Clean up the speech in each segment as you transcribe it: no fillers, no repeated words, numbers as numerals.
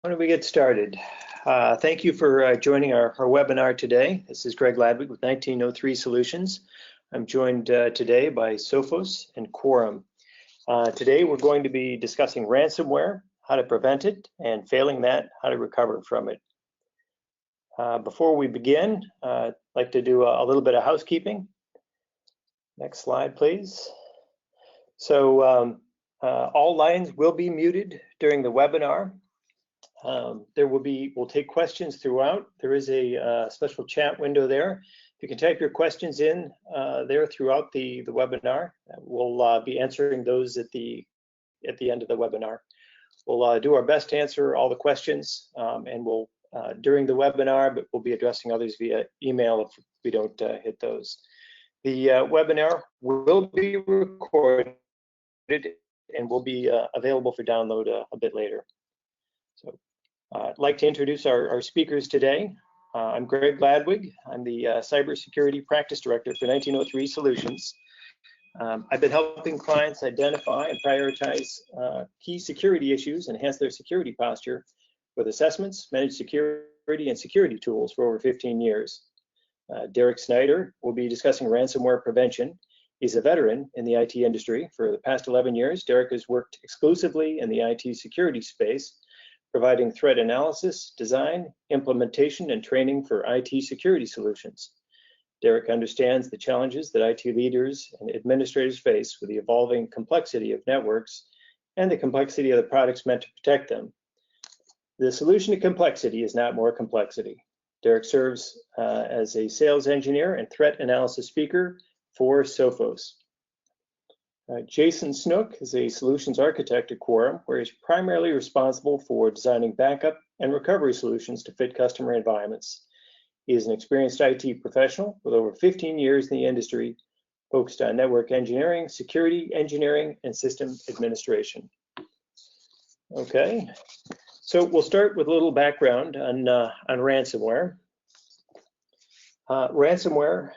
Why don't we get started? Thank you for joining our webinar today. This is Greg Ladwig with 1903 Solutions. I'm joined today by Sophos and Quorum. Today we're going to be discussing ransomware, how to prevent it, and failing that, how to recover from it. Before we begin, I'd like to do a little bit of housekeeping. Next slide, please. So all lines will be muted during the webinar. We'll take questions throughout. There is a special chat window there. You can type your questions in there throughout the webinar. We'll be answering those at the end of the webinar. We'll do our best to answer all the questions, and we'll during the webinar, but we'll be addressing others via email if we don't hit those. The webinar will be recorded and will be available for download a bit later. So I'd like to introduce our speakers today. I'm Greg Ladwig. I'm the Cybersecurity Practice Director for 1903 Solutions. I've been helping clients identify and prioritize key security issues and enhance their security posture with assessments, managed security, and security tools for over 15 years. Derek Snyder will be discussing ransomware prevention. He's a veteran in the IT industry. For the past 11 years, Derek has worked exclusively in the IT security space, providing threat analysis, design, implementation, and training for IT security solutions. Derek understands the challenges that IT leaders and administrators face with the evolving complexity of networks and the complexity of the products meant to protect them. The solution to complexity is not more complexity. Derek serves as a sales engineer and threat analysis speaker for Sophos. Jason Snook is a solutions architect at Quorum, where he's primarily responsible for designing backup and recovery solutions to fit customer environments. He is an experienced IT professional with over 15 years in the industry, focused on network engineering, security engineering, and system administration. Okay, so we'll start with a little background on ransomware. Ransomware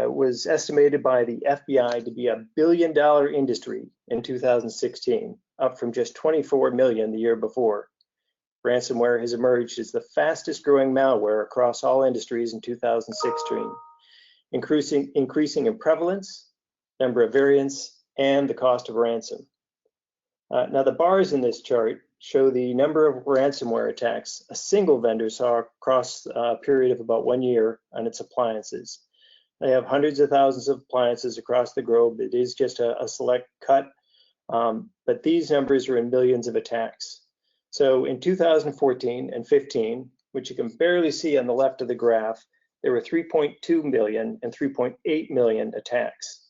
was estimated by the FBI to be $1 billion industry in 2016, up from just 24 million the year before. Ransomware has emerged as the fastest growing malware across all industries in 2016, increasing in prevalence, number of variants, and the cost of ransom. Now the bars in this chart show the number of ransomware attacks a single vendor saw across a period of about 1 year on its appliances. They have hundreds of thousands of appliances across the globe. It is just a select cut, but these numbers are in millions of attacks. So in 2014 and 15, which you can barely see on the left of the graph, there were 3.2 million and 3.8 million attacks.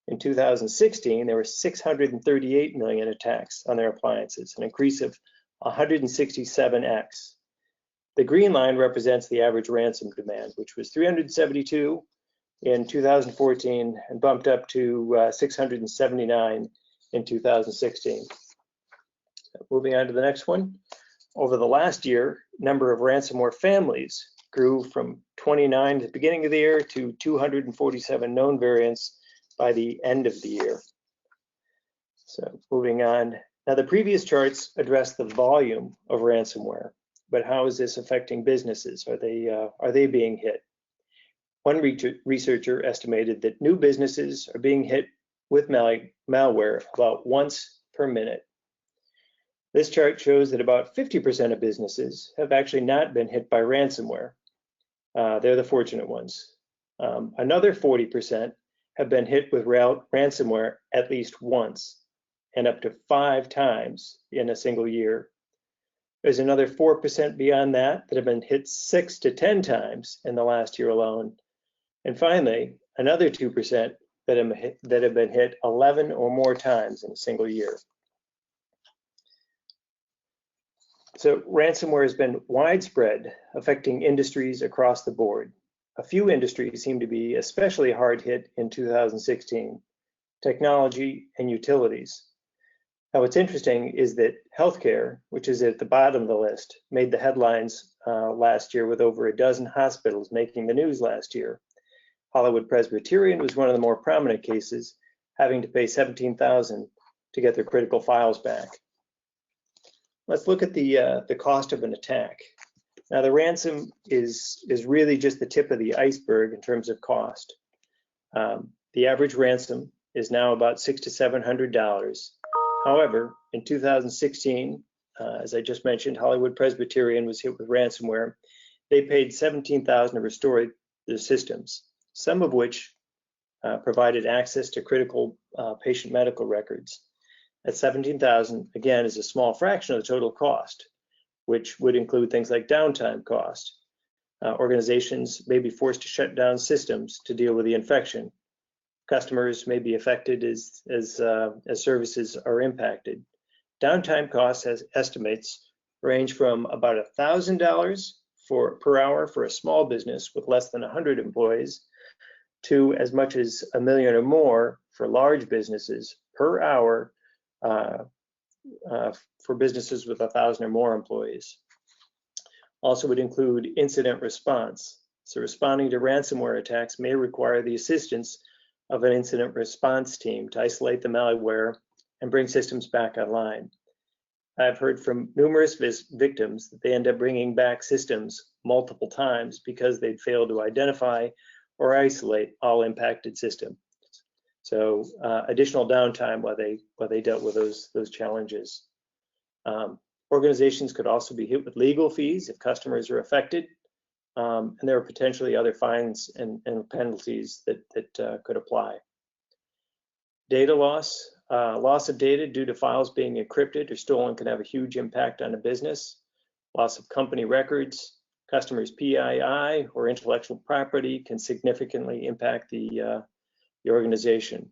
In 2016, there were 638 million attacks on their appliances, an increase of 167x. The green line represents the average ransom demand, which was 372 in 2014 and bumped up to 679 in 2016. Moving on to the next one. Over the last year, number of ransomware families grew from 29 at the beginning of the year to 247 known variants by the end of the year. So moving on. Now the previous charts address the volume of ransomware, but how is this affecting businesses? Are they being hit? One researcher estimated that new businesses are being hit with malware about once per minute. This chart shows that about 50% of businesses have actually not been hit by ransomware. They're the fortunate ones. Another 40% have been hit with ransomware at least once, and up to 5 times in a single year. There's another 4% beyond that have been hit 6 to 10 times in the last year alone. And finally, another 2% that have been hit 11 or more times in a single year. So ransomware has been widespread, affecting industries across the board. A few industries seem to be especially hard hit in 2016, technology and utilities. Now what's interesting is that healthcare, which is at the bottom of the list, made the headlines last year with over a dozen hospitals making the news last year. Hollywood Presbyterian was one of the more prominent cases, having to pay $17,000 to get their critical files back. Let's look at the cost of an attack. Now, the ransom is really just the tip of the iceberg in terms of cost. The average ransom is now about $600 to $700. However, in 2016, as I just mentioned, Hollywood Presbyterian was hit with ransomware. They paid $17,000 to restore their systems, some of which provided access to critical patient medical records. At $17,000, again, is a small fraction of the total cost, which would include things like downtime cost. Organizations may be forced to shut down systems to deal with the infection. Customers may be affected as services are impacted. Downtime costs, as estimates, range from about $1,000 per hour for a small business with less than 100 employees to as much as $1 million or more for large businesses per hour for businesses with 1,000 or more employees. Also would include incident response. So responding to ransomware attacks may require the assistance of an incident response team to isolate the malware and bring systems back online. I've heard from numerous victims that they end up bringing back systems multiple times because they'd failed to identify or isolate all impacted systems. So additional downtime while they dealt with those challenges. Organizations could also be hit with legal fees if customers are affected, and there are potentially other fines and penalties that could apply. Data loss. Loss of data due to files being encrypted or stolen can have a huge impact on a business. Loss of company records, customers' PII or intellectual property can significantly impact the organization.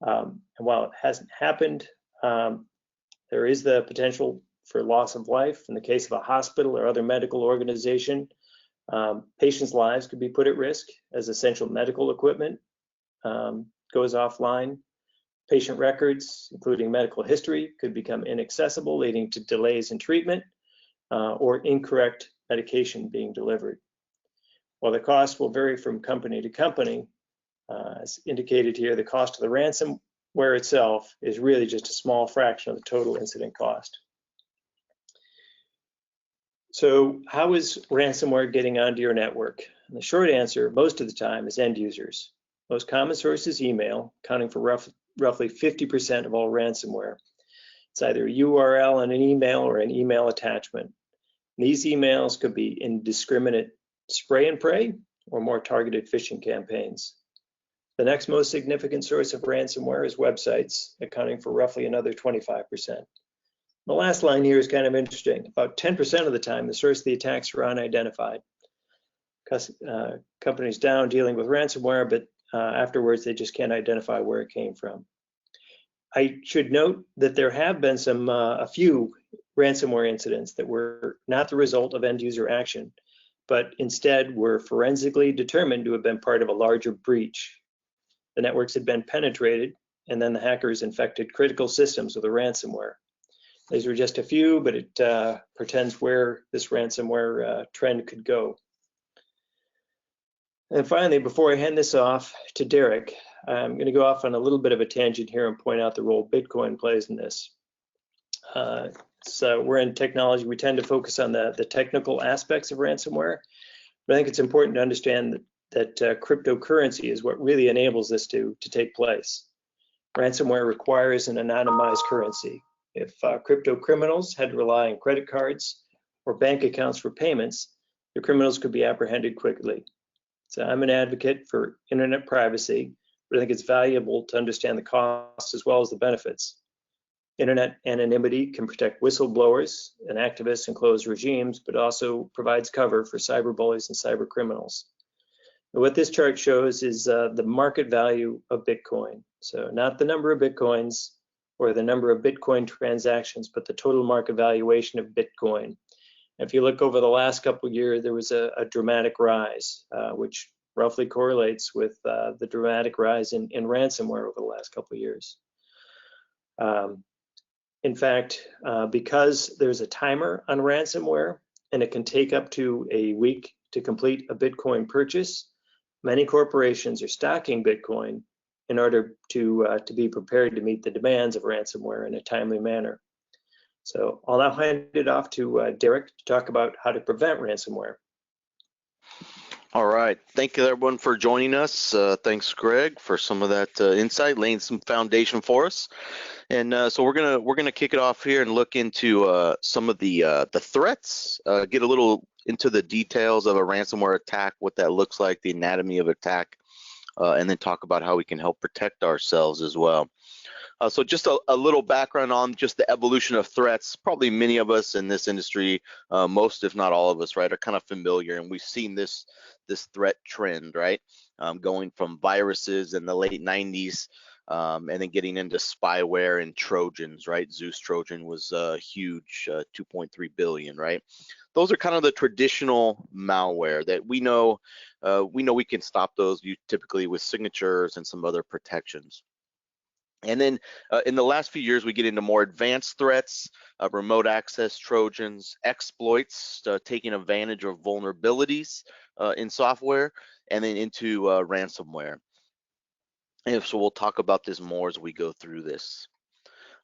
And while it hasn't happened, there is the potential for loss of life. In the case of a hospital or other medical organization, patients' lives could be put at risk as essential medical equipment goes offline. Patient records, including medical history, could become inaccessible, leading to delays in treatment or incorrect medication being delivered. While the cost will vary from company to company, as indicated here, the cost of the ransomware itself is really just a small fraction of the total incident cost. So how is ransomware getting onto your network? And the short answer, most of the time, is end users. Most common source is email, accounting for roughly 50% of all ransomware. It's either a URL in an email or an email attachment. These emails could be indiscriminate spray and pray or more targeted phishing campaigns. The next most significant source of ransomware is websites, accounting for roughly another 25%. The last line here is kind of interesting. About 10% of the time, the source of the attacks are unidentified. Companies down dealing with ransomware, but afterwards they just can't identify where it came from. I should note that there have been a few ransomware incidents that were not the result of end user action, but instead were forensically determined to have been part of a larger breach. The networks had been penetrated, and then the hackers infected critical systems with a ransomware. These were just a few, but it portends where this ransomware trend could go. And finally, before I hand this off to Derek, I'm going to go off on a little bit of a tangent here and point out the role Bitcoin plays in this. So we're in technology, we tend to focus on the technical aspects of ransomware, but I think it's important to understand that cryptocurrency is what really enables this to take place. Ransomware requires an anonymized currency. If crypto criminals had to rely on credit cards or bank accounts for payments, the criminals could be apprehended quickly. So I'm an advocate for internet privacy, but I think it's valuable to understand the costs as well as the benefits. Internet anonymity can protect whistleblowers and activists in closed regimes, but also provides cover for cyberbullies and cyber criminals. And what this chart shows is the market value of Bitcoin. So not the number of Bitcoins or the number of Bitcoin transactions, but the total market valuation of Bitcoin. If you look over the last couple of years, there was a dramatic rise, which roughly correlates with the dramatic rise in ransomware over the last couple of years. In fact, because there's a timer on ransomware and it can take up to a week to complete a Bitcoin purchase, many corporations are stocking Bitcoin in order to be prepared to meet the demands of ransomware in a timely manner. So I'll now hand it off to Derek to talk about how to prevent ransomware. All right, thank you everyone for joining us. Thanks, Greg, for some of that insight, laying some foundation for us. And so we're gonna kick it off here and look into some of the threats, get a little into the details of a ransomware attack, what that looks like, the anatomy of attack, and then talk about how we can help protect ourselves as well. So just a little background on just the evolution of threats. Probably many of us in this industry, most if not all of us, right, are kind of familiar, and we've seen this threat trend, right, going from viruses in the late 90s, and then getting into spyware and Trojans, right? Zeus Trojan was huge, 2.3 billion, right? Those are kind of the traditional malware that we know we can stop those typically with signatures and some other protections. And then in the last few years, we get into more advanced threats, remote access Trojans, exploits, taking advantage of vulnerabilities in software, and then into ransomware. And so we'll talk about this more as we go through this.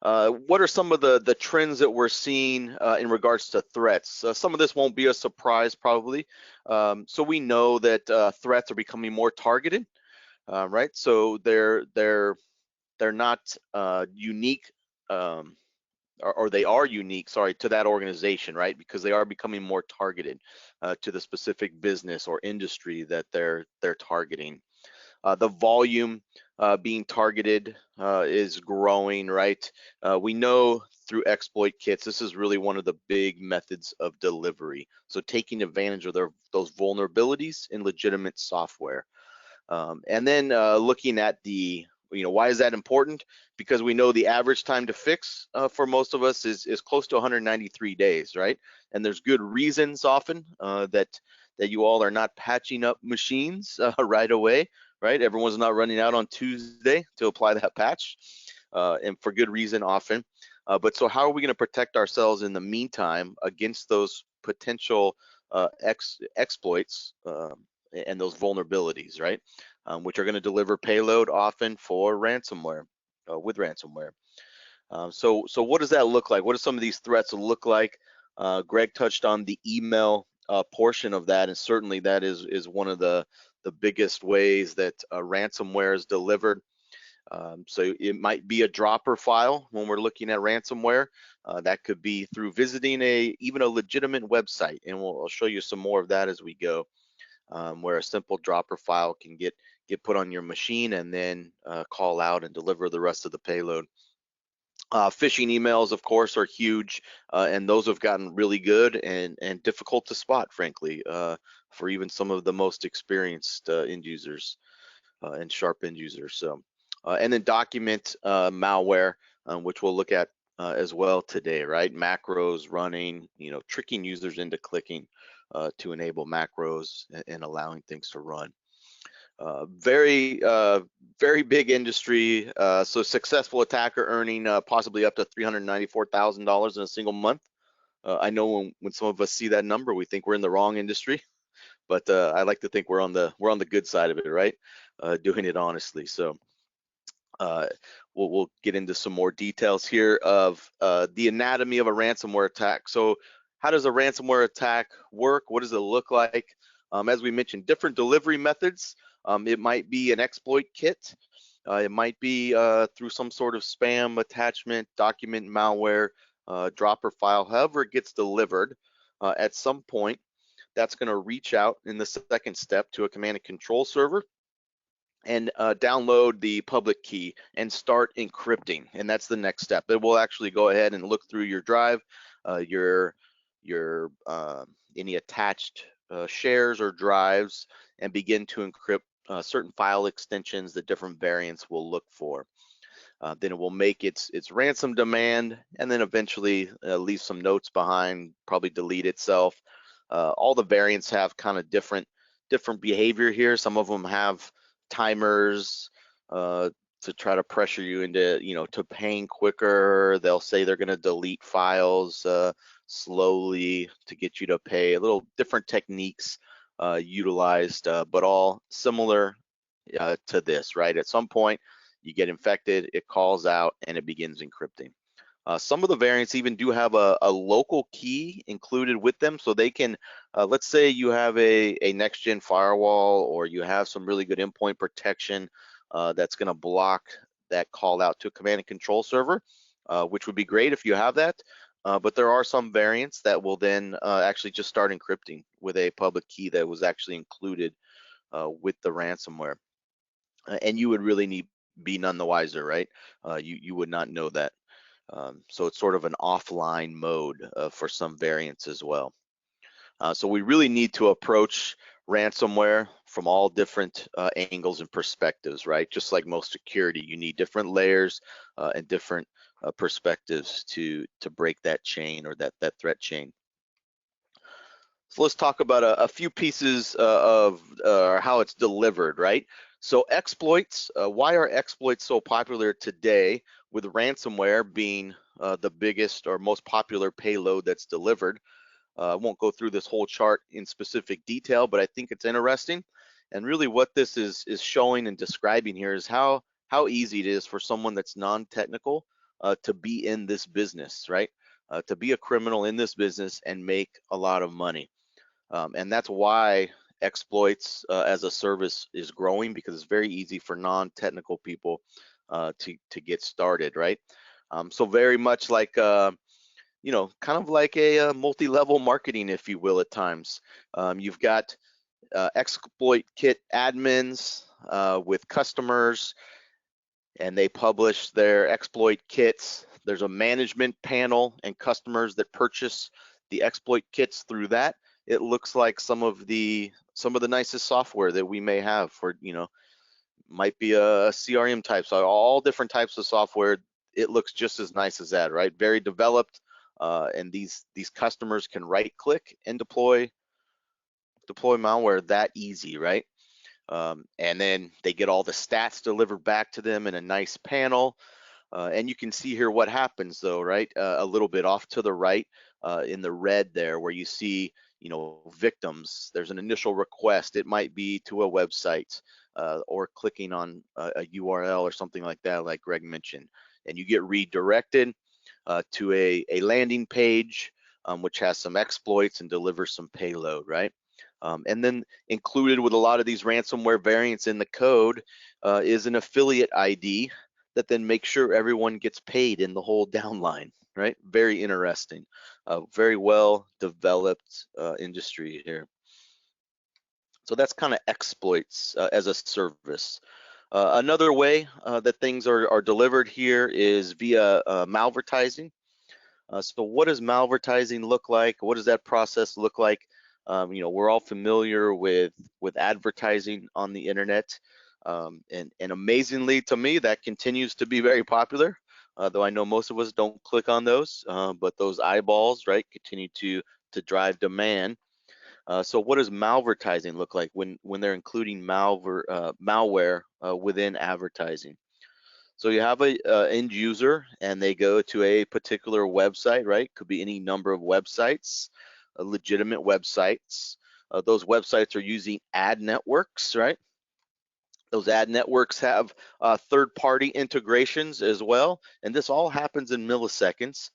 What are some of the trends that we're seeing in regards to threats? Some of this won't be a surprise probably. So we know that threats are becoming more targeted, right? So they're not unique, or they are unique, sorry, to that organization, right? Because they are becoming more targeted to the specific business or industry that they're targeting. The volume being targeted is growing, right? We know through exploit kits, this is really one of the big methods of delivery. So taking advantage of those vulnerabilities in legitimate software. And then looking at why is that important? Because we know the average time to fix for most of us is close to 193 days, right? And there's good reasons often that you all are not patching up machines right away, right? Everyone's not running out on Tuesday to apply that patch, and for good reason often. But so how are we going to protect ourselves in the meantime against those potential exploits and those vulnerabilities, right? Which are going to deliver payload often for ransomware, with ransomware. So what does that look like? What do some of these threats look like? Greg touched on the email portion of that, and certainly that is one of the biggest ways that ransomware is delivered. So it might be a dropper file when we're looking at ransomware. That could be through visiting even a legitimate website, and I'll show you some more of that as we go. Where a simple dropper file can get put on your machine and then call out and deliver the rest of the payload. Phishing emails, of course, are huge, and those have gotten really good and difficult to spot, frankly, for even some of the most experienced end users and sharp end users. So, and then document malware, which we'll look at as well today, right? Macros running, tricking users into clicking to enable macros and allowing things to run. Very big industry. So successful attacker earning possibly up to $394,000 in a single month. I know when some of us see that number, we think we're in the wrong industry, but I like to think we're on the good side of it, right? Doing it honestly. So we'll get into some more details here of the anatomy of a ransomware attack. So how does a ransomware attack work? What does it look like? As we mentioned, different delivery methods. It might be an exploit kit. It might be through some sort of spam attachment, document malware, dropper file, however it gets delivered. At some point, that's going to reach out in the second step to a command and control server and download the public key and start encrypting. And that's the next step. It will actually go ahead and look through your drive, your any attached shares or drives, and begin to encrypt certain file extensions that different variants will look for. Then it will make its ransom demand, and then eventually leave some notes behind, probably delete itself. All the variants have kind of different behavior here. Some of them have timers to try to pressure you into, to paying quicker. They'll say they're going to delete files slowly to get you to pay. A little different techniques utilized, but all similar to this, right? At some point, you get infected, it calls out, and it begins encrypting. Some of the variants even do have a local key included with them, so they can, let's say you have a next-gen firewall, or you have some really good endpoint protection that's going to block that call out to a command and control server, which would be great if you have that. But there are some variants that will then actually just start encrypting with a public key that was actually included with the ransomware. And you would really be none the wiser, right? You would not know that. So it's sort of an offline mode for some variants as well. So we really need to approach ransomware from all different angles and perspectives, right? Just like most security, you need different layers and different perspectives to break that chain, or that threat chain. So let's talk about a few pieces of how it's delivered, right? So exploits, why are exploits so popular today, with ransomware being the biggest or most popular payload that's delivered? I won't go through this whole chart in specific detail, but I think it's interesting. And really what this is showing and describing here is how easy it is for someone that's non-technical to be in this business, right? To be a criminal in this business and make a lot of money. And that's why exploits as a service is growing, because it's very easy for non-technical people to get started, right? So very much like you know, kind of like a multi-level marketing, if you will, at times. You've got exploit kit admins with customers, and they publish their exploit kits. There's a management panel and customers that purchase the exploit kits through that. It looks like some of the nicest software that we may have for, you know, might be a CRM type, so all different types of software. It looks just as nice as that, right? Very developed, and these customers can right click and deploy malware that easy, right? And then they get all the stats delivered back to them in a nice panel. And you can see here what happens though, right? A little bit off to the right in the red there, where you see, you know, victims. There's an initial request. It might be to a website or clicking on a URL or something like that, like Greg mentioned. And you get redirected to a landing page, which has some exploits and delivers some payload, right? And then included with a lot of these ransomware variants in the code is an affiliate ID that then makes sure everyone gets paid in the whole downline, right? Very interesting, very well developed industry here. So that's kind of exploits as a service. Another way that things are delivered here is via malvertising. So what does malvertising look like? What does that process look like? You know, we're all familiar with advertising on the internet, and amazingly to me, that continues to be very popular. Though I know most of us don't click on those, but those eyeballs, right, continue to drive demand. So what does malvertising look like when they're including malware within advertising? So you have a end user, and they go to a particular website, right? Could be any number of websites, legitimate websites. Those websites are using ad networks, right? Those ad networks have third-party integrations as well, and this all happens in milliseconds.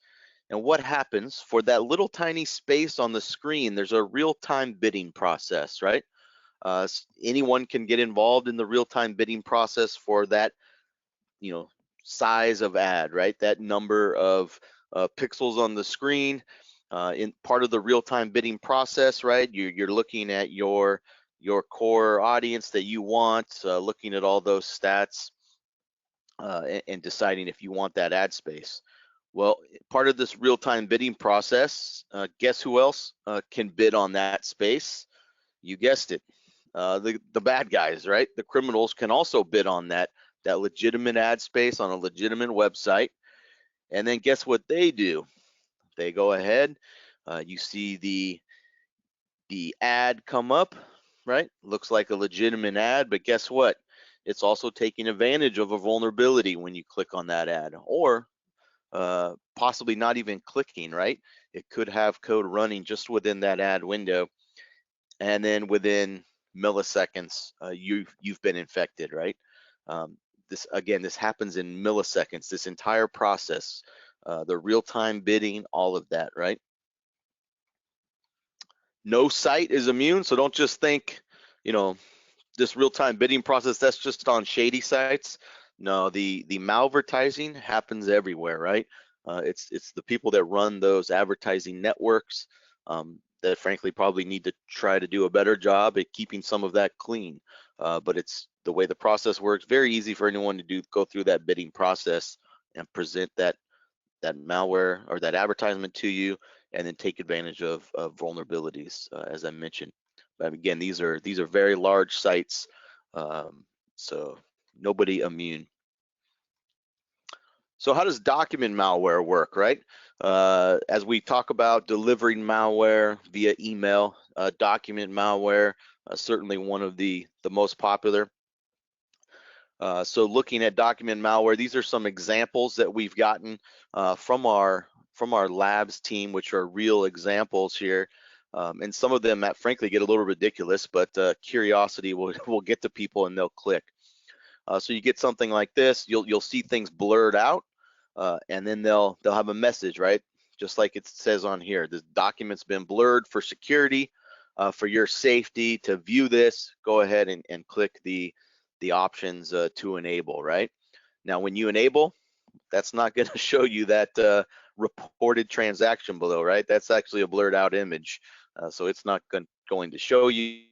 And what happens for that little tiny space on the screen? There's a real-time bidding process, right? Anyone can get involved in the real-time bidding process for that, you know, size of ad, right? That number of pixels on the screen. In part of the real-time bidding process, right? You're looking at your core audience that you want, looking at all those stats, and deciding if you want that ad space. Well, part of this real-time bidding process, guess who else can bid on that space? You guessed it, the bad guys, right? The criminals can also bid on that legitimate ad space on a legitimate website. And then guess what they do? They go ahead, you see the ad come up, right? Looks like a legitimate ad, but guess what? It's also taking advantage of a vulnerability when you click on that ad, or possibly not even clicking, right? It could have code running just within that ad window, and then within milliseconds, you've been infected, right? This happens in milliseconds. This entire process the real-time bidding, all of that, right? No site is immune, so don't just think, you know, this real-time bidding process, that's just on shady sites. No, the malvertising happens everywhere, right? It's the people that run those advertising networks that frankly probably need to try to do a better job at keeping some of that clean. But it's the way the process works. Very easy for anyone to go through that bidding process and present that malware or that advertisement to you, and then take advantage of vulnerabilities, as I mentioned. But again, these are very large sites, so nobody immune. So how does document malware work, right? As we talk about delivering malware via email, document malware, certainly one of the most popular. So looking at document malware, these are some examples that we've gotten from our labs team, which are real examples here. And some of them frankly get a little ridiculous, but curiosity will get to people and they'll click. So you get something like this, you'll see things blurred out, and then they'll have a message, right? Just like it says on here, the document's been blurred for security, for your safety. To view this, go ahead and click the options to enable, right? Now, when you enable, that's not going to show you that reported transaction below, right? That's actually a blurred out image, so it's not going to show you,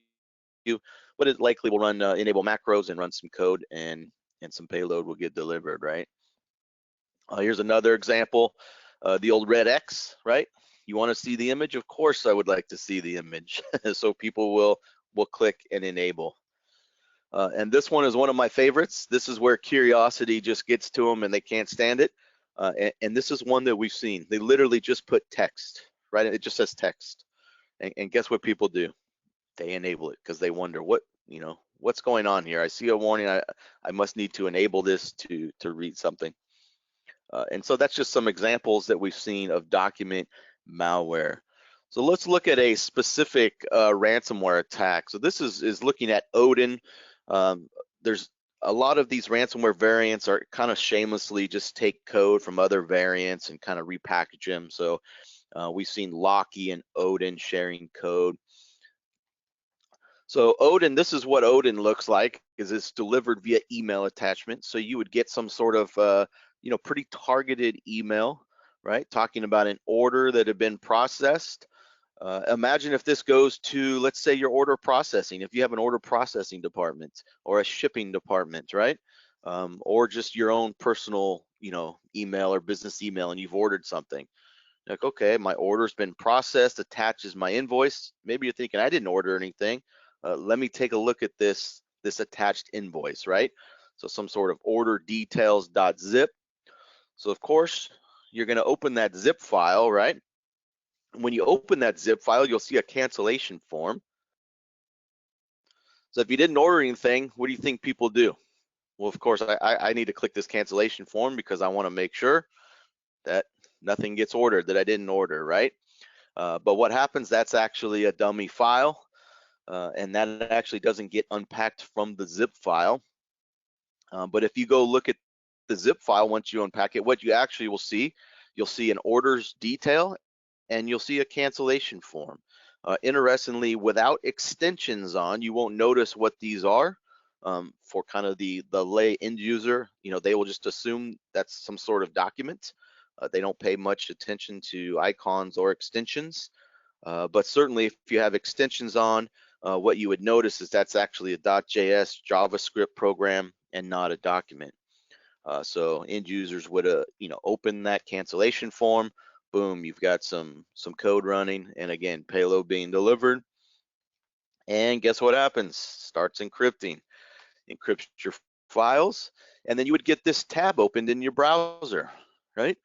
but it likely will run enable macros and run some code, and some payload will get delivered, right? Here's another example, the old red X, right? You want to see the image? Of course, I would like to see the image. So people will click and enable. And this one is one of my favorites. This is where curiosity just gets to them and they can't stand it. And this is one that we've seen. They literally just put text, right? It just says text. And guess what people do? They enable it because they wonder what's going on here. I see a warning. I must need to enable this to read something. And so that's just some examples that we've seen of document malware. So let's look at a specific ransomware attack. So this is looking at Odin. There's a lot of these ransomware variants are kind of shamelessly just take code from other variants and kind of repackage them. So we've seen Locky and Odin sharing code. So Odin, this is what Odin looks like, is it's delivered via email attachment. So you would get some sort of pretty targeted email, right? Talking about an order that had been processed. Imagine if this goes to, let's say, your order processing, if you have an order processing department or a shipping department, right? Or just your own personal, email or business email, and you've ordered something. Like, okay, my order's been processed, attaches my invoice. Maybe you're thinking, I didn't order anything. Let me take a look at this attached invoice, right? So some sort of order details.zip. So of course, you're going to open that zip file, right? When you open that zip file, you'll see a cancellation form. So if you didn't order anything, what do you think people do? Well, of course, I need to click this cancellation form because I want to make sure that nothing gets ordered that I didn't order, right? But what happens, that's actually a dummy file, and that actually doesn't get unpacked from the zip file. But if you go look at the zip file, once you unpack it, what you actually will see, you'll see an orders detail and you'll see a cancellation form. Interestingly, without extensions on, you won't notice what these are. For kind of the lay end user, they will just assume that's some sort of document. They don't pay much attention to icons or extensions. But certainly if you have extensions on, what you would notice is that's actually a .js JavaScript program and not a document. So end users would open that cancellation form. Boom, you've got some code running, and again, payload being delivered. And guess what happens? Starts encrypting. Encrypts your files, and then you would get this tab opened in your browser, right?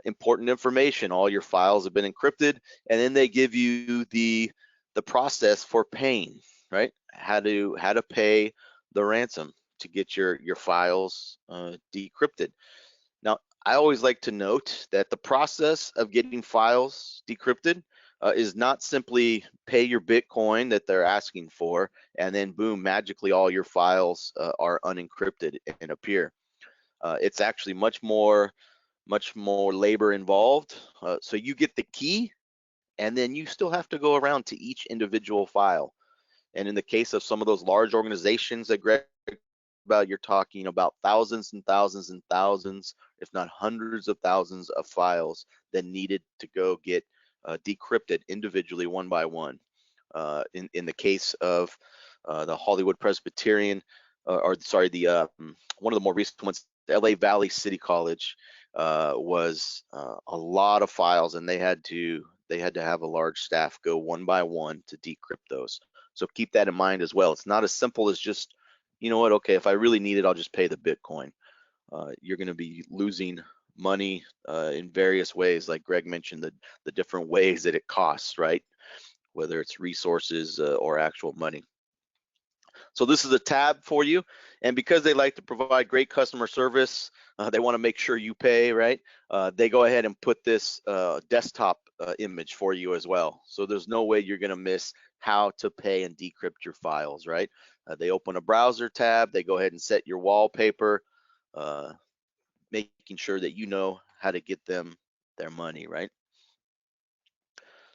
Important information, all your files have been encrypted, and then they give you the process for paying, right? How to pay the ransom to get your files decrypted. Now, I always like to note that the process of getting files decrypted is not simply pay your Bitcoin that they're asking for, and then boom, magically all your files are unencrypted and appear. It's actually much more much more labor involved. So you get the key, and then you still have to go around to each individual file. And in the case of some of those large organizations that Greg about, you're talking about thousands and thousands and thousands, if not hundreds of thousands of files that needed to go get decrypted individually one by one. In the case of the Hollywood Presbyterian, or sorry, the one of the more recent ones, LA Valley City College, was a lot of files, and they had to have a large staff go one by one to decrypt those. So keep that in mind as well. It's not as simple as just, you know what, okay, if I really need it, I'll just pay the Bitcoin. You're going to be losing money in various ways, like Greg mentioned, the different ways that it costs, right? Whether it's resources or actual money. So this is a tab for you, and because they like to provide great customer service, they want to make sure you pay, right? They go ahead and put this desktop image for you as well. So there's no way you're going to miss how to pay and decrypt your files, right? They open a browser tab, they go ahead and set your wallpaper, making sure that you know how to get them their money, right?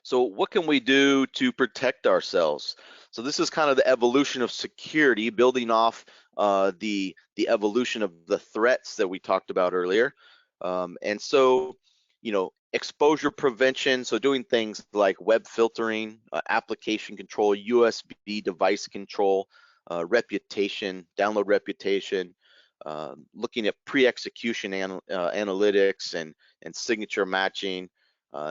So what can we do to protect ourselves? So this is kind of the evolution of security, building off the evolution of the threats that we talked about earlier. And so, you know, exposure prevention, so doing things like web filtering, application control, USB device control, reputation, download reputation, looking at pre-execution analytics and signature matching,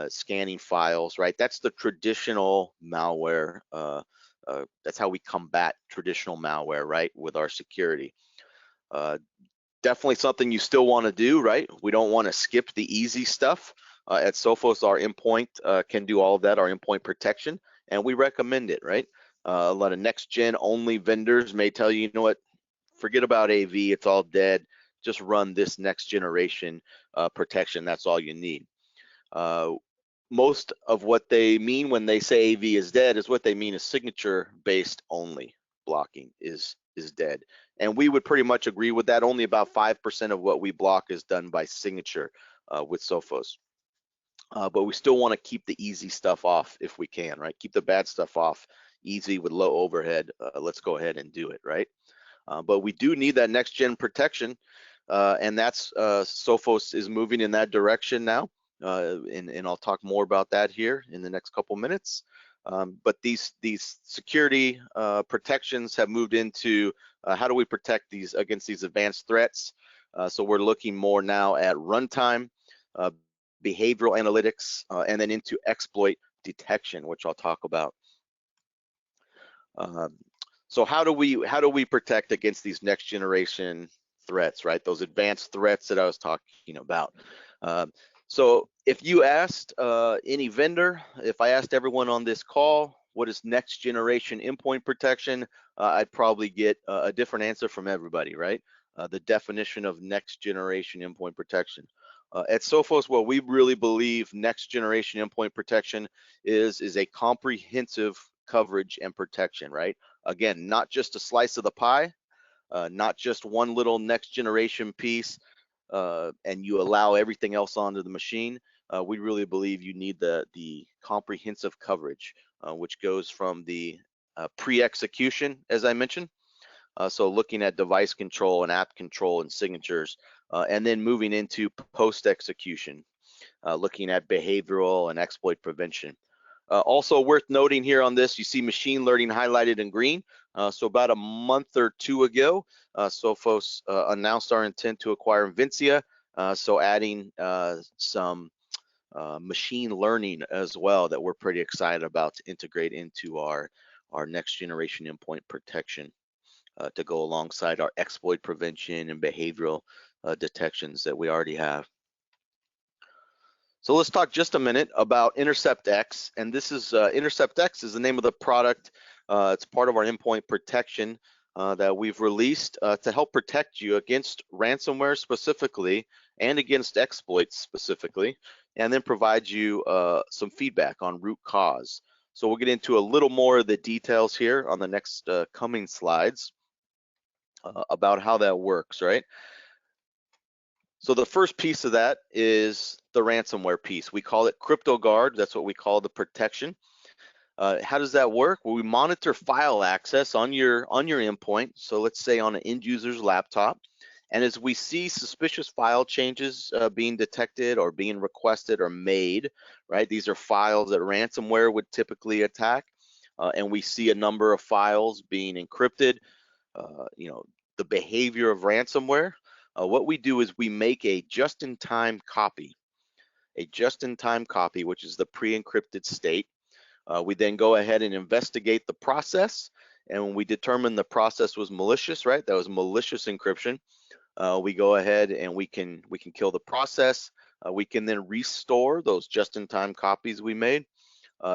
scanning files, right? That's the traditional malware. That's how we combat traditional malware, right, with our security. Definitely something you still want to do, right? We don't want to skip the easy stuff. At Sophos, our endpoint can do all of that, our endpoint protection, and we recommend it, right? A lot of next-gen only vendors may tell you, you know what, forget about AV, it's all dead. Just run this next generation protection. That's all you need. Most of what they mean when they say AV is dead is what they mean is signature-based only blocking is dead. And we would pretty much agree with that. Only about 5% of what we block is done by signature with Sophos. But we still want to keep the easy stuff off if we can, right? Keep the bad stuff off, easy with low overhead. Let's go ahead and do it, right? But we do need that next gen protection, and that's Sophos is moving in that direction now, and I'll talk more about that here in the next couple minutes. But these security protections have moved into how do we protect these against these advanced threats? So we're looking more now at runtime, behavioral analytics, and then into exploit detection, which I'll talk about. So how do we protect against these next generation threats, right? Those advanced threats that I was talking about. So if you asked any vendor, if I asked everyone on this call, what is next generation endpoint protection, I'd probably get a different answer from everybody, right? The definition of next generation endpoint protection. At Sophos, what we really believe next generation endpoint protection is a comprehensive coverage and protection, right? Again, not just a slice of the pie, not just one little next generation piece, and you allow everything else onto the machine. We really believe you need the comprehensive coverage, which goes from the pre-execution, as I mentioned, so looking at device control and app control and signatures, and then moving into post-execution, looking at behavioral and exploit prevention. Also worth noting here on this, you see machine learning highlighted in green. So about a month or two ago, Sophos announced our intent to acquire Invincia, so adding some machine learning as well that we're pretty excited about to integrate into our next generation endpoint protection to go alongside our exploit prevention and behavioral detections that we already have. So let's talk just a minute about Intercept X, and this is Intercept X is the name of the product. It's part of our endpoint protection that we've released to help protect you against ransomware specifically and against exploits specifically, and then provide you some feedback on root cause. So we'll get into a little more of the details here on the next coming slides about how that works, right? So the first piece of that is the ransomware piece. We call it CryptoGuard. That's what we call the protection. How does that work? Well, we monitor file access on your endpoint. So let's say on an end user's laptop. And as we see suspicious file changes being detected or being requested or made, right? These are files that ransomware would typically attack. And we see a number of files being encrypted, the behavior of ransomware. What we do is we make a just-in-time copy, which is the pre-encrypted state. We then go ahead and investigate the process, and when we determine the process was malicious, right? That was malicious encryption. We go ahead and we can kill the process. We can then restore those just-in-time copies we made,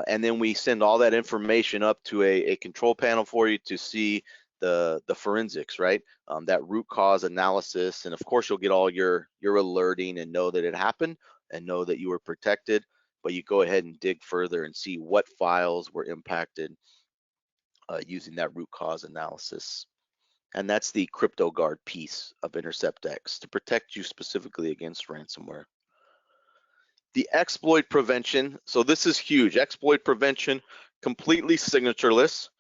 and then we send all that information up to a control panel for you to see the forensics, right? That root cause analysis, and of course you'll get all your alerting and know that it happened and know that you were protected. But you go ahead and dig further and see what files were impacted using that root cause analysis. And that's the CryptoGuard piece of Intercept X to protect you specifically against ransomware. The exploit prevention, so this is huge. Exploit prevention, completely signatureless,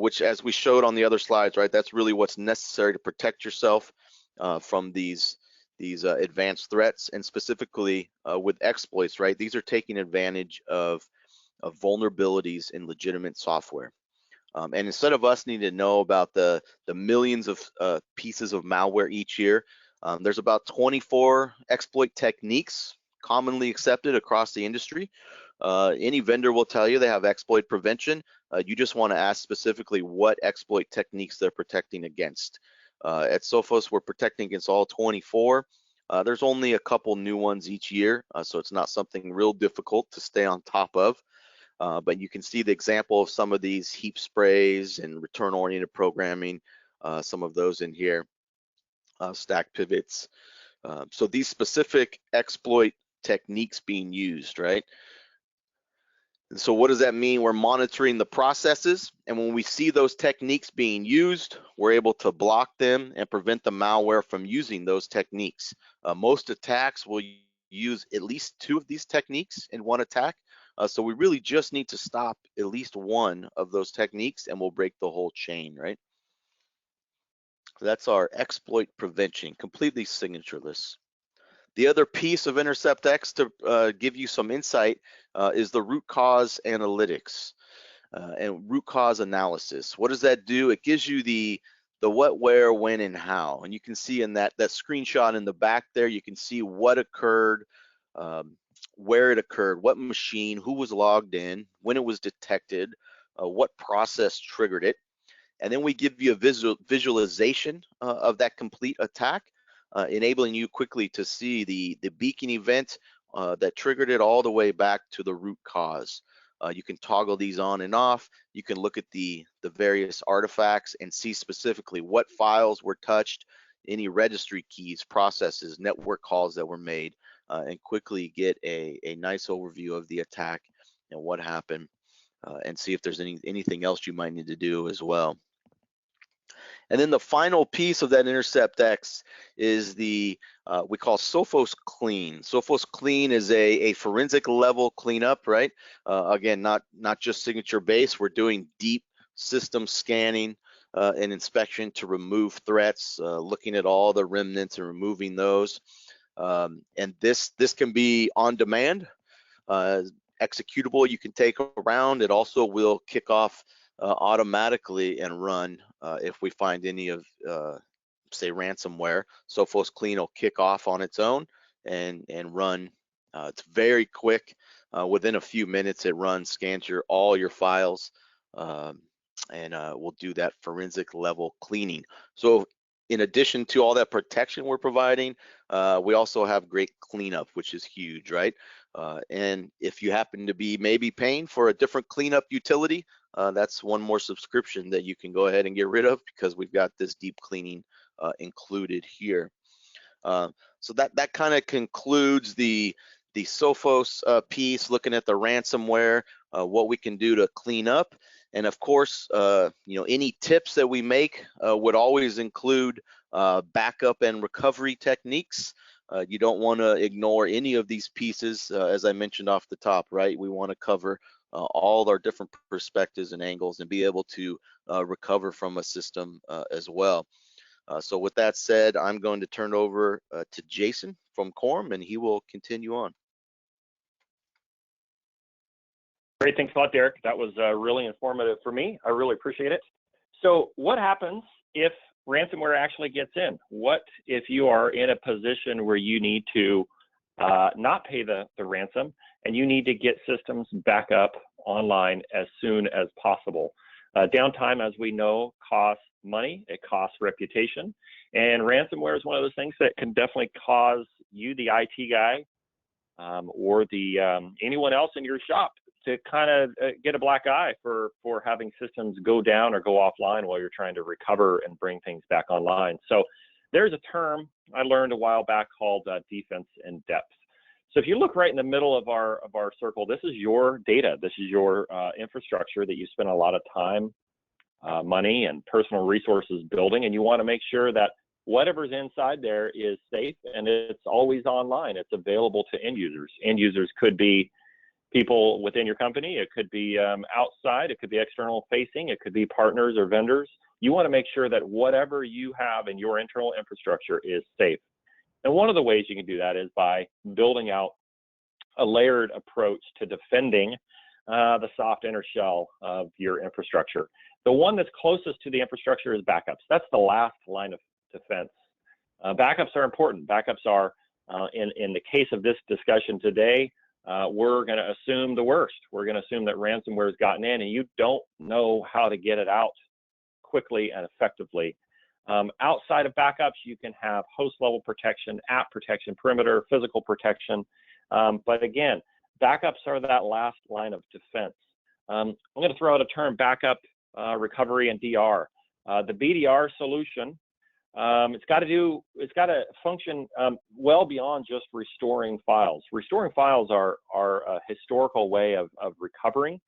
which as we showed on the other slides, right, that's really what's necessary to protect yourself from these advanced threats, and specifically with exploits, right? These are taking advantage of vulnerabilities in legitimate software. And instead of us needing to know about the millions of pieces of malware each year, there's about 24 exploit techniques commonly accepted across the industry. Any vendor will tell you they have exploit prevention. You just want to ask specifically what exploit techniques they're protecting against. At Sophos, we're protecting against all 24. There's only a couple new ones each year, so it's not something real difficult to stay on top of. But you can see the example of some of these heap sprays and return-oriented programming, some of those in here, stack pivots. So these specific exploit techniques being used, right? And so what does that mean? We're monitoring the processes, and when we see those techniques being used, we're able to block them and prevent the malware from using those techniques. Most attacks will use at least 2 of these techniques in one attack. So we really just need to stop at least one of those techniques and we'll break the whole chain, right? That's our exploit prevention, completely signatureless. The other piece of Intercept X to give you some insight is the root cause analytics and root cause analysis. What does that do? It gives you the what, where, when, and how. And you can see in that screenshot in the back there, you can see what occurred, where it occurred, what machine, who was logged in, when it was detected, what process triggered it. And then we give you a visualization of that complete attack, enabling you quickly to see the beacon event that triggered it all the way back to the root cause. You can toggle these on and off. You can look at the various artifacts and see specifically what files were touched, any registry keys, processes, network calls that were made, and quickly get a nice overview of the attack and what happened, and see if there's anything else you might need to do as well. And then the final piece of that Intercept X is the we call Sophos Clean. Sophos Clean is a forensic level cleanup, right? Again, not just signature based. We're doing deep system scanning and inspection to remove threats, looking at all the remnants and removing those. And this can be on demand, executable. You can take around. It also will kick off automatically and run if we find any of say ransomware. Sophos Clean will kick off on its own and run. It's very quick. Within a few minutes it runs, scans all your files, and we'll do that forensic level cleaning. So in addition to all that protection we're providing, we also have great cleanup, which is huge, right? And if you happen to be maybe paying for a different cleanup utility, that's one more subscription that you can go ahead and get rid of, because we've got this deep cleaning included here. So that kind of concludes the Sophos piece, looking at the ransomware, what we can do to clean up. And of course, any tips that we make would always include backup and recovery techniques. You don't want to ignore any of these pieces, as I mentioned off the top, right? We want to cover all our different perspectives and angles and be able to recover from a system as well. So with that said, I'm going to turn over to Jason from Quorum, and he will continue on. Great, thanks a lot, Derek. That was really informative for me. I really appreciate it. So what happens if ransomware actually gets in? What if you are in a position where you need to not pay the ransom and you need to get systems back up online as soon as possible? Downtime, as we know, costs money, it costs reputation, and ransomware is one of those things that can definitely cause you, the IT guy, or the anyone else in your shop, to kind of get a black eye for having systems go down or go offline while you're trying to recover and bring things back online. So there's a term I learned a while back called defense in depth. So if you look right in the middle of our circle, this is your data. This is your infrastructure that you spend a lot of time, money, and personal resources building, and you want to make sure that whatever's inside there is safe and it's always online. It's available to end users. End users could be people within your company. It could be outside. It could be external facing. It could be partners or vendors. You want to make sure that whatever you have in your internal infrastructure is safe. And one of the ways you can do that is by building out a layered approach to defending the soft inner shell of your infrastructure. The one that's closest to the infrastructure is backups. That's the last line of defense. Backups are important. Backups are, in the case of this discussion today, we're going to assume the worst. We're going to assume that ransomware has gotten in and you don't know how to get it out quickly and effectively. Outside of backups, you can have host level protection, app protection, perimeter, physical protection. But again, backups are that last line of defense. I'm going to throw out a term: backup, recovery, and DR. The BDR solution, it's got to function well beyond just restoring files. Restoring files are a historical way of recovering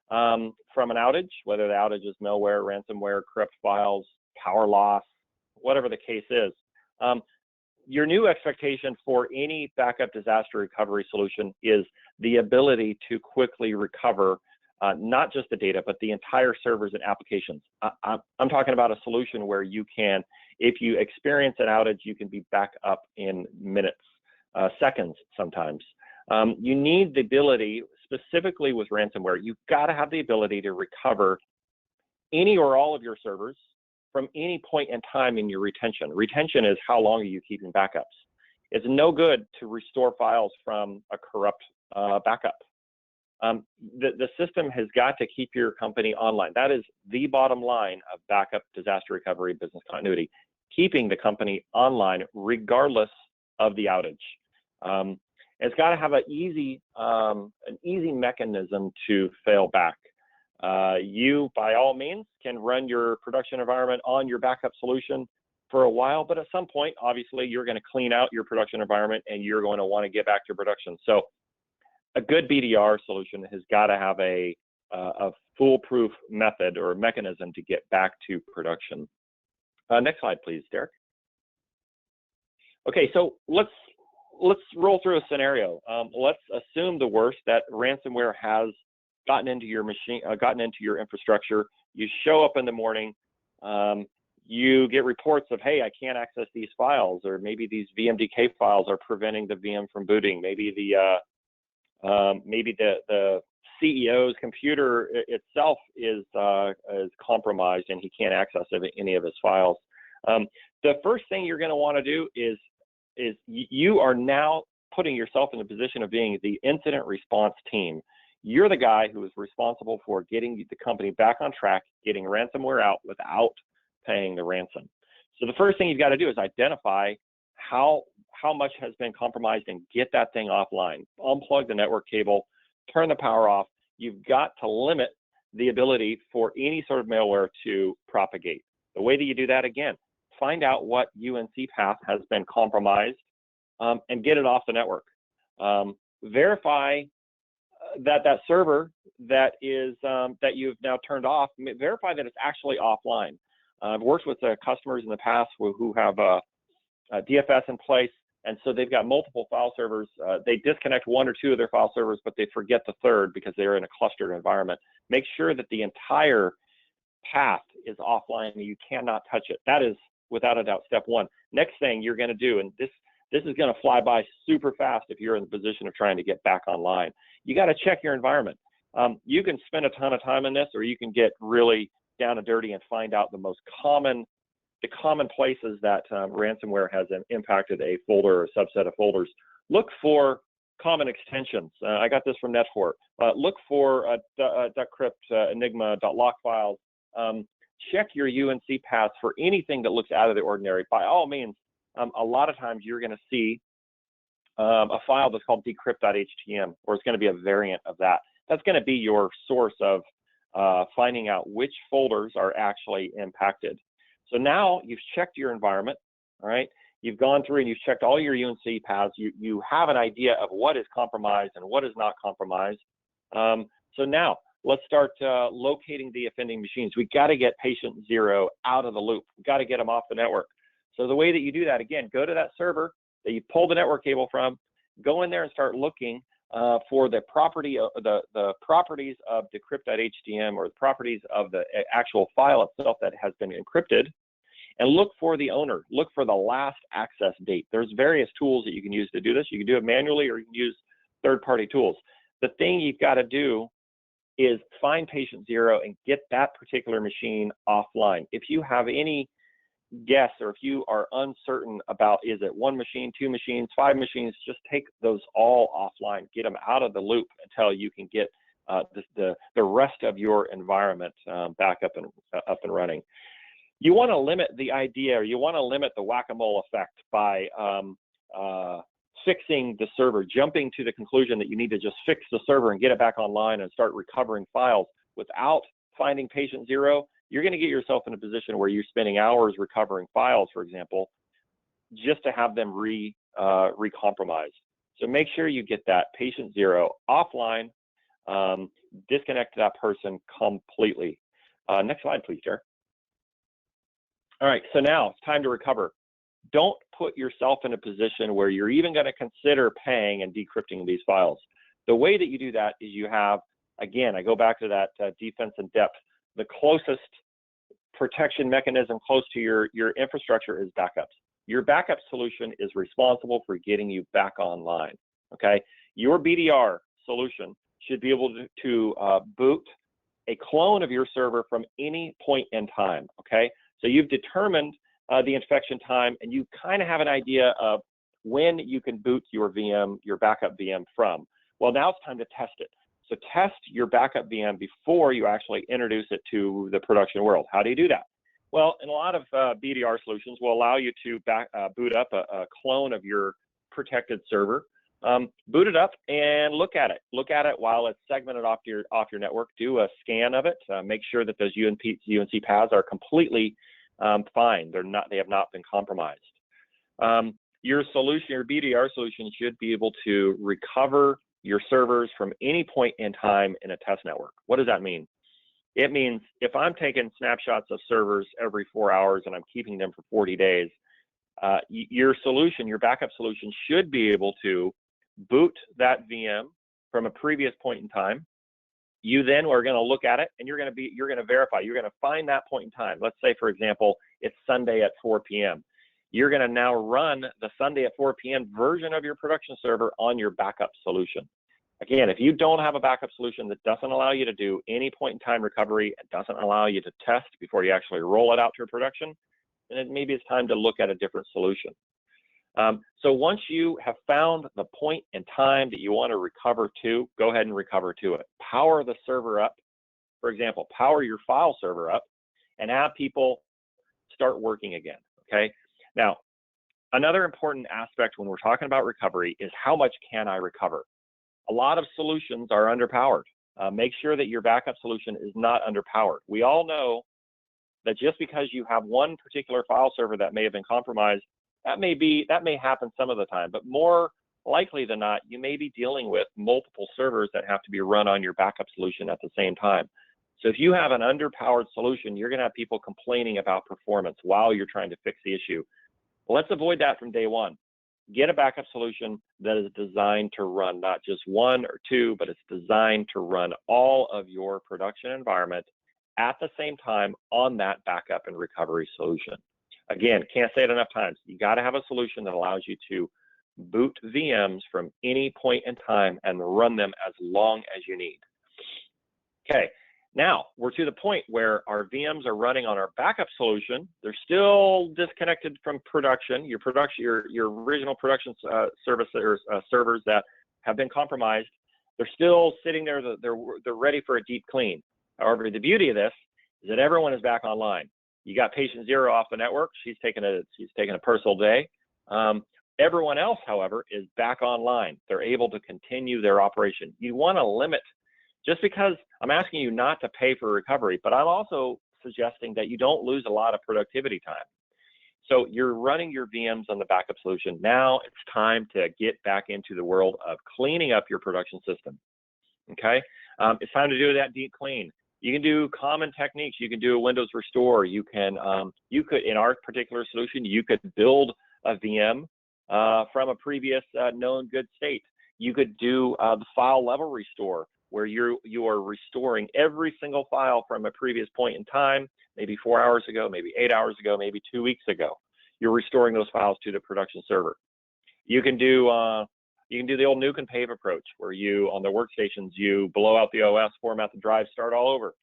from an outage, whether the outage is malware, ransomware, corrupt files, power loss, whatever the case is. Your new expectation for any backup disaster recovery solution is the ability to quickly recover not just the data, but the entire servers and applications. I'm talking about a solution where you can, if you experience an outage, you can be back up in minutes, seconds sometimes. You need the ability, specifically with ransomware, you've got to have the ability to recover any or all of your servers from any point in time in your retention. Retention is how long are you keeping backups. It's no good to restore files from a corrupt backup. The system has got to keep your company online. That is the bottom line of backup, disaster recovery, business continuity, keeping the company online regardless of the outage. It's got to have an easy mechanism to fail back. You, by all means, can run your production environment on your backup solution for a while, but at some point, obviously, you're going to clean out your production environment and you're going to want to get back to production. So a good BDR solution has got to have a foolproof method or mechanism to get back to production. Next slide, please, Derek. Okay, so let's roll through a scenario. Let's assume the worst, that ransomware has gotten into your machine, gotten into your infrastructure. You show up in the morning, you get reports of, hey, I can't access these files, or maybe these VMDK files are preventing the VM from booting. Maybe the CEO's computer itself is compromised and he can't access any of his files. The first thing you're going to want to do is you are now putting yourself in the position of being the incident response team. You're the guy who is responsible for getting the company back on track, getting ransomware out without paying the ransom. So the first thing you've got to do is identify how much has been compromised and get that thing offline. Unplug the network cable, turn the power off. You've got to limit the ability for any sort of malware to propagate. The way that you do that, again, find out what UNC path has been compromised and get it off the network. Verify that server that you've now turned off, verify that it's actually offline. I've worked with customers in the past who have a DFS in place, And so they've got multiple file servers. They disconnect one or two of their file servers, but they forget the third because they're in a clustered environment. Make sure that the entire path is offline and you cannot touch it. That is, without a doubt, step one. Next thing you're going to do, and this is going to fly by super fast if you're in the position of trying to get back online. You got to check your environment. You can spend a ton of time in this, or you can get really down and dirty and find out the common places that ransomware has impacted a folder or a subset of folders. Look for common extensions. I got this from Netfort. Look for duckcrypt, enigma.lock files. Check your UNC paths for anything that looks out of the ordinary. By all means, a lot of times you're going to see a file that's called decrypt.htm, or it's going to be a variant of that. That's going to be your source of finding out which folders are actually impacted. So now you've checked your environment, all right? You've gone through and you've checked all your UNC paths. You have an idea of what is compromised and what is not compromised. So now let's start locating the offending machines. We got to get patient 0 out of the loop. We got to get them off the network. So the way that you do that, again, go to that server that you pulled the network cable from, go in there and start looking for the properties of decrypt.htm, or the properties of the actual file itself that has been encrypted, and look for the owner. Look for the last access date. There's various tools that you can use to do this. You can do it manually, or you can use third-party tools. The thing you've got to do is find patient 0 and get that particular machine offline. If you have any guess, or if you are uncertain about, is it 1 machine, 2 machines, 5 machines, just take those all offline, get them out of the loop until you can get the rest of your environment back up and running. You want to limit the idea, or you want to limit the whack-a-mole effect by fixing the server, jumping to the conclusion that you need to just fix the server and get it back online and start recovering files without finding patient 0. You're going to get yourself in a position where you're spending hours recovering files, for example, just to have them recompromised. So make sure you get that patient 0 offline, disconnect that person completely. Next slide, please, Jared. All right, so now it's time to recover. Don't put yourself in a position where you're even going to consider paying and decrypting these files. The way that you do that is you have, again, I go back to that defense in depth. The closest protection mechanism close to your infrastructure is backups. Your backup solution is responsible for getting you back online, okay? Your BDR solution should be able to boot a clone of your server from any point in time, okay? So you've determined the infection time, and you kind of have an idea of when you can boot your VM, your backup VM from. Well, now it's time to test it. So test your backup VM before you actually introduce it to the production world. How do you do that? Well, in a lot of BDR solutions will allow you to boot up a clone of your protected server, boot it up and look at it. Look at it while it's segmented off your network. Do a scan of it. Make sure that those UNC paths are completely fine. They have not been compromised. Your solution, your BDR solution, should be able to recover your servers from any point in time in a test network. What does that mean? It means if I'm taking snapshots of servers every 4 hours and I'm keeping them for 40 days, your solution, your backup solution, should be able to boot that VM from a previous point in time. You then are going to look at it and you're going to verify. You're going to find that point in time. Let's say, for example, it's Sunday at 4 p.m. You're going to now run the Sunday at 4 p.m. version of your production server on your backup solution. Again, if you don't have a backup solution that doesn't allow you to do any point in time recovery, it doesn't allow you to test before you actually roll it out to production, then maybe it's time to look at a different solution. So once you have found the point in time that you want to recover to, go ahead and recover to it. Power the server up. For example, power your file server up and have people start working again, okay? Now, another important aspect when we're talking about recovery is how much can I recover? A lot of solutions are underpowered. Make sure that your backup solution is not underpowered. We all know that just because you have one particular file server that may have been compromised, that may happen some of the time, but more likely than not, you may be dealing with multiple servers that have to be run on your backup solution at the same time. So if you have an underpowered solution, you're going to have people complaining about performance while you're trying to fix the issue. Let's avoid that from day one. get a backup solution that is designed to run not just one or two, but it's designed to run all of your production environment at the same time on that backup and recovery solution. Again, can't say it enough times. You got to have a solution that allows you to boot VMs from any point in time and run them as long as you need. Okay, now we're to the point where our VMs are running on our backup solution. They're still disconnected from production. Your original production servers that have been compromised, they're still sitting there. They're ready for a deep clean. However, the beauty of this is that everyone is back online. You got patient zero off the network. She's taking a personal day. Everyone else, however, is back online. They're able to continue their operation. You want to limit, just because I'm asking you not to pay for recovery, but I'm also suggesting that you don't lose a lot of productivity time. So you're running your VMs on the backup solution. Now it's time to get back into the world of cleaning up your production system. Okay, it's time to do that deep clean. You can do common techniques. You can do a Windows restore. You could, in our particular solution, you could build a VM from a previous known good state. You could do the file level restore, where you are restoring every single file from a previous point in time, maybe 4 hours ago, maybe 8 hours ago, maybe 2 weeks ago. You're restoring those files to the production server. You can do the old nuke and pave approach, where you, on the workstations, you blow out the OS, format the drive, start all over.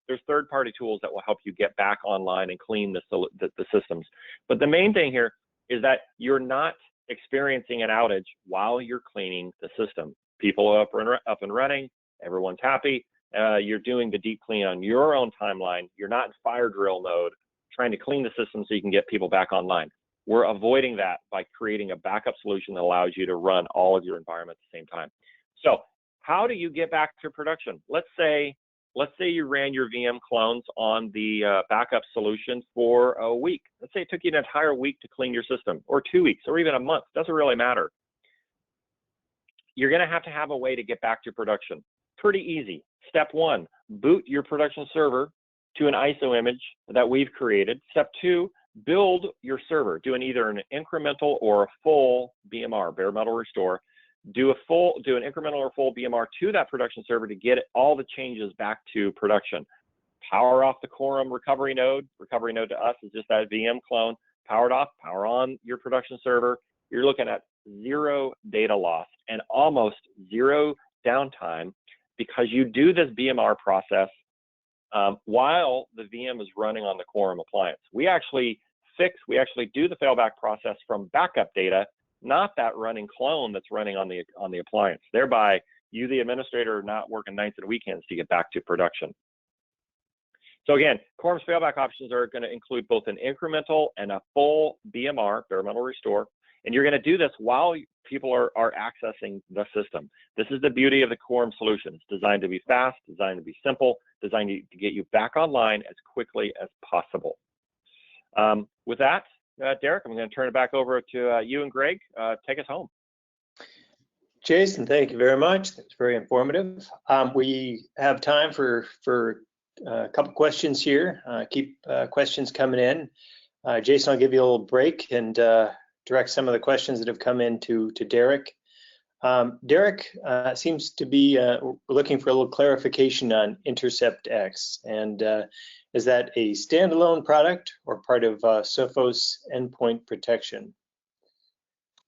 There's third-party tools that will help you get back online and clean the systems. But the main thing here is that you're not experiencing an outage while you're cleaning the system. People are up and running, everyone's happy. You're doing the deep clean on your own timeline. You're not in fire drill mode trying to clean the system so you can get people back online. We're avoiding that by creating a backup solution that allows you to run all of your environment at the same time. So how do you get back to production? Let's say you ran your VM clones on the backup solution for a week. Let's say it took you an entire week to clean your system, or 2 weeks, or even a month. Doesn't really matter. You're going to have a way to get back to production. Pretty easy. Step one, boot your production server to an ISO image that we've created. Step two, build your server, doing either an incremental or a full BMR, bare metal restore. Do an incremental or full BMR to that production server to get all the changes back to production. Power off the Quorum recovery node. Recovery node to us is just that VM clone. Power it off, power on your production server. You're looking at zero data loss and almost zero downtime, because you do this BMR process while the VM is running on the Quorum appliance. We actually do the failback process from backup data, not that running clone that's running on the appliance. Thereby, you, the administrator, are not working nights and weekends to get back to production. So again, Quorum's failback options are going to include both an incremental and a full BMR, bare metal restore, and you're going to do this while people are accessing the system. This is the beauty of the Quorum solution. It's designed to be fast, designed to be simple, designed to get you back online as quickly as possible. With that, Derek, I'm going to turn it back over to you and Greg. Take us home. Jason, thank you very much. That's very informative. We have time for a couple questions here. Keep questions coming in. Jason, I'll give you a little break and direct some of the questions that have come in to Derek. Derek seems to be looking for a little clarification on Intercept X, and is that a standalone product or part of Sophos endpoint protection?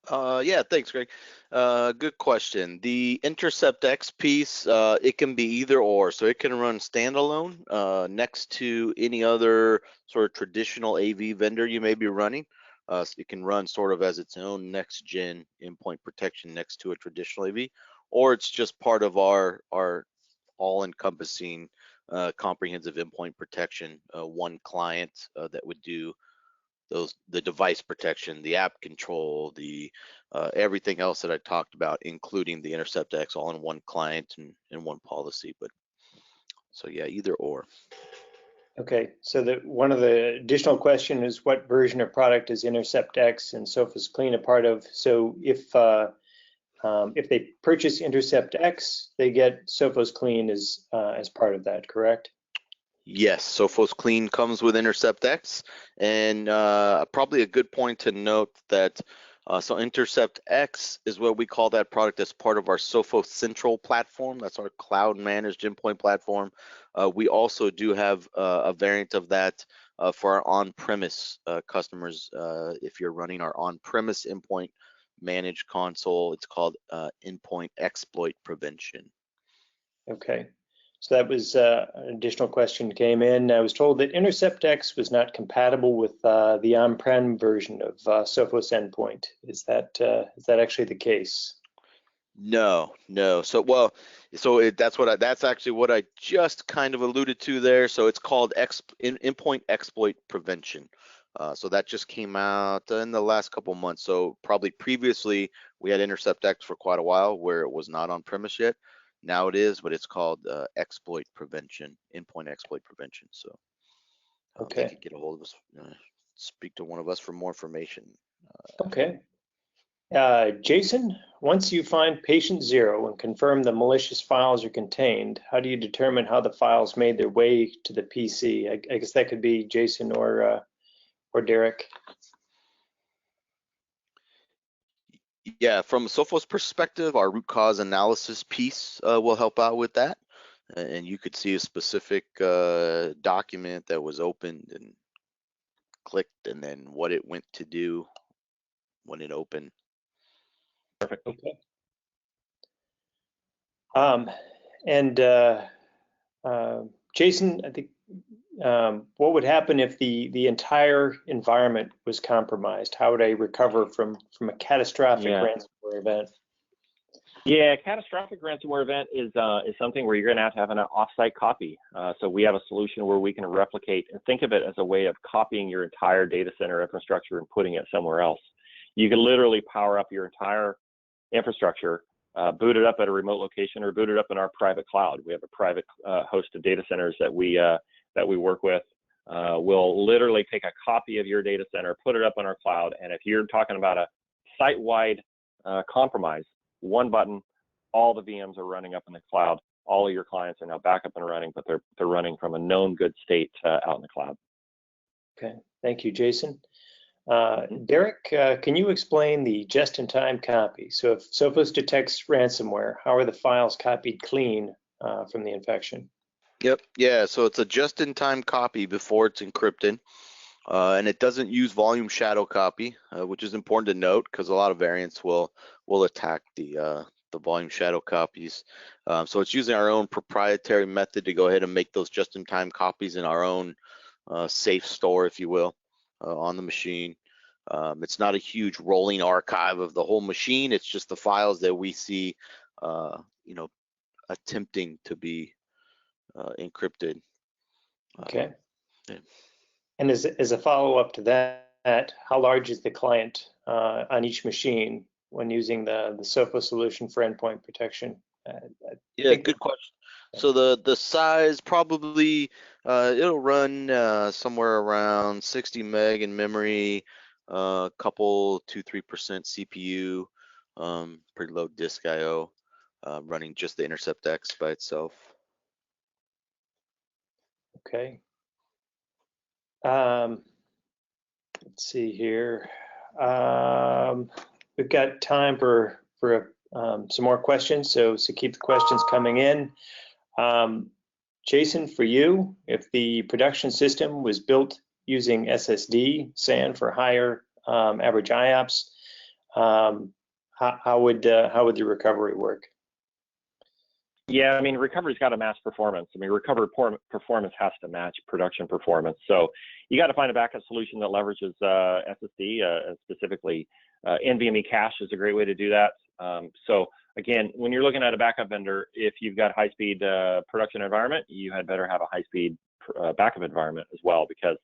Yeah, thanks, Greg. Good question. The Intercept X piece, it can be either or. So it can run standalone next to any other sort of traditional AV vendor you may be running. So it can run sort of as its own next-gen endpoint protection next to a traditional AV, or it's just part of our all-encompassing comprehensive endpoint protection, one client that would do the device protection, the app control, the everything else that I talked about, including the Intercept X, all in one client and one policy. But so yeah, either or. Okay, so one of the additional question is, what version of product is Intercept X and Sophos Clean a part of? So if they purchase Intercept X, they get Sophos Clean as part of that, correct? Yes, Sophos Clean comes with Intercept X, and probably a good point to note that So Intercept X is what we call that product as part of our Sophos Central platform. That's our cloud managed endpoint platform. We also do have a variant of that for our on-premise customers. If you're running our on-premise endpoint managed console, it's called Endpoint Exploit Prevention. Okay. So that was an additional question came in. I was told that Intercept X was not compatible with the on-prem version of Sophos Endpoint. Is that actually the case? No. So that's actually what I just kind of alluded to there. So it's called Endpoint Exploit Prevention. So that just came out in the last couple months. So probably previously we had Intercept X for quite a while where it was not on premise yet. Now it is, but it's called exploit prevention, endpoint exploit prevention. So okay, they could get a hold of us, speak to one of us for more information. Okay. Jason, once you find patient 0 and confirm the malicious files are contained, how do you determine how the files made their way to the PC? I guess that could be Jason or Derek. Yeah, from a Sophos perspective, our root cause analysis piece will help out with that. And you could see a specific document that was opened and clicked and then what it went to do when it opened. Perfect. Okay. Jason, I think what would happen if the entire environment was compromised? How would I recover from a catastrophic ransomware event? Yeah, catastrophic ransomware event is something where you're going to have an offsite copy. So we have a solution where we can replicate and think of it as a way of copying your entire data center infrastructure and putting it somewhere else. You can literally power up your entire infrastructure, boot it up at a remote location, or boot it up in our private cloud. We have a private host of data centers that we work with. We'll literally take a copy of your data center, put it up on our cloud, and if you're talking about a site-wide compromise, one button, all the VMs are running up in the cloud. All of your clients are now back up and running, but they're running from a known good state out in the cloud. Okay, thank you, Jason. Derek, can you explain the just-in-time copy? So if Sophos detects ransomware, how are the files copied clean from the infection? Yep, yeah, so it's a just-in-time copy before it's encrypted. And it doesn't use volume shadow copy, which is important to note because a lot of variants will attack the volume shadow copies. So it's using our own proprietary method to go ahead and make those just-in-time copies in our own safe store, if you will, on the machine. It's not a huge rolling archive of the whole machine. It's just the files that we see, attempting to be encrypted. Okay. Yeah. And as a follow-up to that, how large is the client on each machine when using the Sophos solution for endpoint protection? Yeah, good question. So the size probably it'll run somewhere around 60 meg in memory, couple 2-3% CPU, pretty low disk I/O, running just the Intercept X by itself. Okay. Let's see here. We've got time for some more questions, so keep the questions coming in. Jason, for you, if the production system was built using SSD, SAN for higher average IOPS, how would the recovery work? Yeah, I mean, recovery's got to match performance. I mean, recovery performance has to match production performance. So you got to find a backup solution that leverages SSD, specifically NVMe cache is a great way to do that. So again, when you're looking at a backup vendor, if you've got high-speed production environment, you had better have a high-speed backup environment as well, because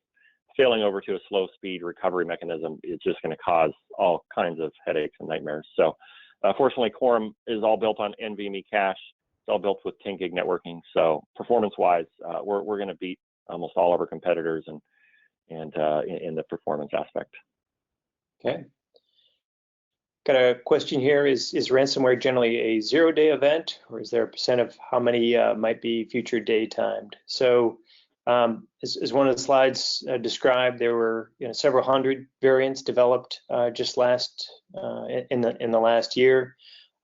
failing over to a slow-speed recovery mechanism is just going to cause all kinds of headaches and nightmares. So fortunately, Quorum is all built on NVMe cache. It's all built with 10 gig networking. So performance-wise, we're going to beat almost all of our competitors and in the performance aspect. Okay. Got a question here. Is ransomware generally a 0-day event, or is there a percent of how many might be future day timed? So As one of the slides described, there were several hundred variants developed just in the last year.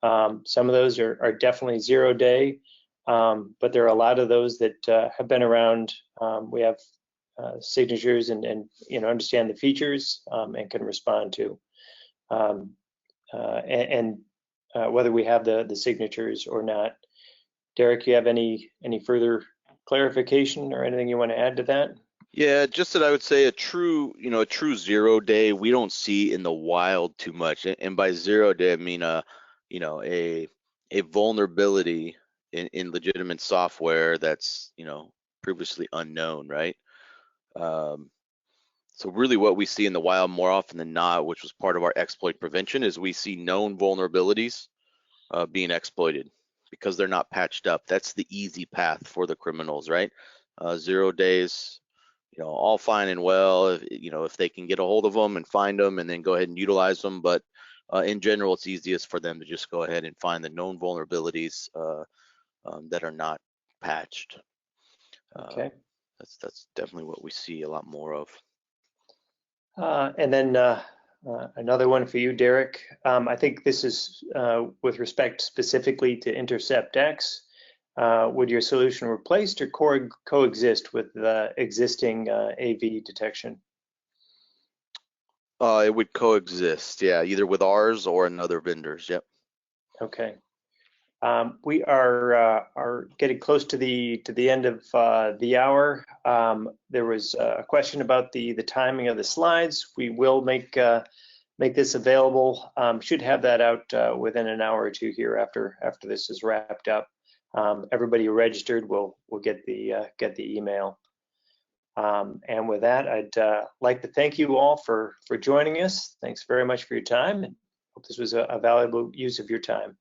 Some of those are definitely 0-day, but there are a lot of those that have been around. We have signatures and understand the features and can respond to. Whether we have the signatures or not. Derek, you have any further clarification or anything you want to add to that? Yeah, just that I would say a true 0-day we don't see in the wild too much. And by 0-day I mean a vulnerability in legitimate software that's previously unknown, right? So really what we see in the wild more often than not, which was part of our exploit prevention, is we see known vulnerabilities being exploited because they're not patched up. That's the easy path for the criminals, right? 0 days, all fine and well, if they can get a hold of them and find them and then go ahead and utilize them. But in general, it's easiest for them to just go ahead and find the known vulnerabilities that are not patched. Okay. That's definitely what we see a lot more of. And then another one for you, Derek. I think this is with respect specifically to Intercept X. Would your solution replace or coexist with the existing AV detection? It would coexist, yeah, either with ours or another vendor's. Yep. Okay. We are getting close to the end of the hour. There was a question about the timing of the slides. We will make this available. Should have that out within an hour or two here after this is wrapped up. Everybody who registered will get the email. And with that, I'd like to thank you all for joining us. Thanks very much for your time, and hope this was a valuable use of your time.